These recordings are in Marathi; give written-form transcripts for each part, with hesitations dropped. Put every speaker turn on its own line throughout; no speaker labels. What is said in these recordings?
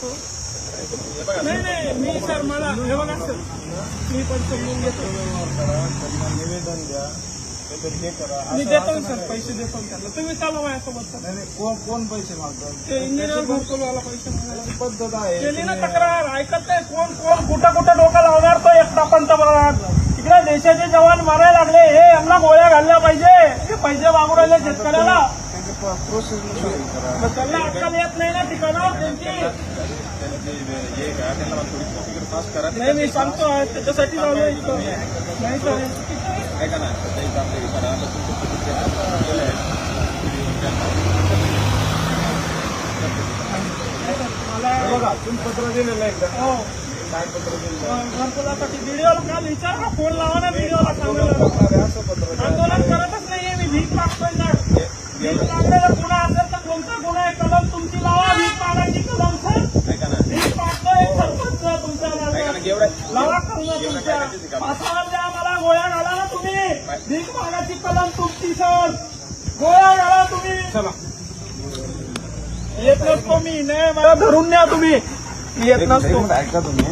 नाही नाही मी सर मला हे बघा सर मी पण समजून घेतो
निवेदन द्या हे करा.
मी देतो सर पैसे देतो त्यांना तुम्ही चालू माझ्यासोबत सर.
नाही कोण पैसे मागतात
ते इंजिनियर घरकुलवाला पैसे मागायला
पद्धत आहे.
केली ना तक्रार ऐकत नाही कोण कोण कुठं कुठं डोकं लावणार तो एकटा पंतप्रधान तिकडे देशाचे जवान मारायला लागले हे यांना गोळ्या घालल्या पाहिजे हे पैसे मागू राहिले शेतकऱ्याला
प्रोसेस करा.
त्यांना अक्कल येत नाही ना ठिकाणावर त्यांची नाही मी सांगतो त्याच्यासाठी लावलं नाही सर
ऐका ना बघा तुम्ही पत्र दिलेलं आहे का?
हो
काय पत्र दिलं?
घरकुलासाठी व्हिडिओला काल विचार ना फोन लावा ना व्हिडिओला सांगायला
असं पत्र
आंदोलन करतच नाहीये मी भीक मागतोय ना भीक मागण्याचा गुन्हा असेल तर कोणता गुन्हा आहे कलम तुमची लावा भीक मागायची कलम सर भीक मागतोय सरपंच तुमच्या लावा कलम तुमच्या 5,000 द्या मला गोळ्या घाला ना तुम्ही भीक मागायची कलम तुमची सर गोळ्या घाला तुम्ही
चला
येत नसतो मी नाही मला धरून न्या तुम्ही येत नसतो
ऐका तुम्ही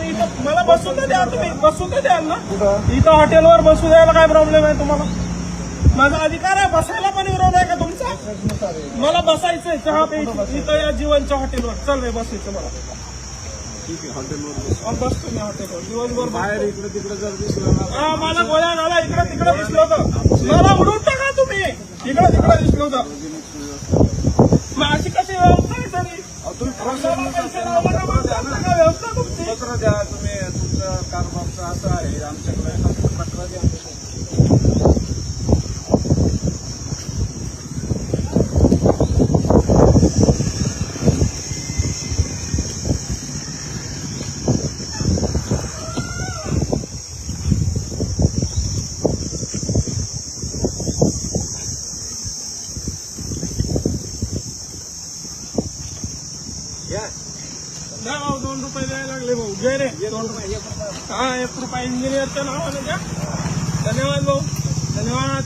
इथं मला बसू तर द्या तुम्ही बसू तर द्याल ना
कुठं
इथं हॉटेलवर बसू द्यायला काय प्रॉब्लेम आहे तुम्हाला माझा अधिकार आहे बसायला पण विरोध आहे का तुमचा मला बसायचंय चहा प्यायची इथं या जीवनच्या हॉटेलवर चल रे बसायचं मला
ठीक आहे हॉटेलवर
बसतो मी हॉटेलवर दिवसभर
बाहेर इकडे तिकडे जर दिसलं ना
हा मला गोळ्या घाला इकडे तिकडे दिसलं होतं मला उडून टाका तुम्ही इकडे तिकडे दिसलं होतं मग अशी कशी व्यवस्था आहे तरी
तुम्ही
पैसे लावला का मग का व्यवस्था तुमची
पत्र द्या तुम्ही तुमचं कारभारचं असं आहे आमच्याकडे पत्र द्या
द्या भाऊ 2 रुपये द्यायला लागले भाऊ घे रे 2 रुपये हा 1 रुपया इंजिनियरच्या नावाने द्या धन्यवाद भाऊ धन्यवाद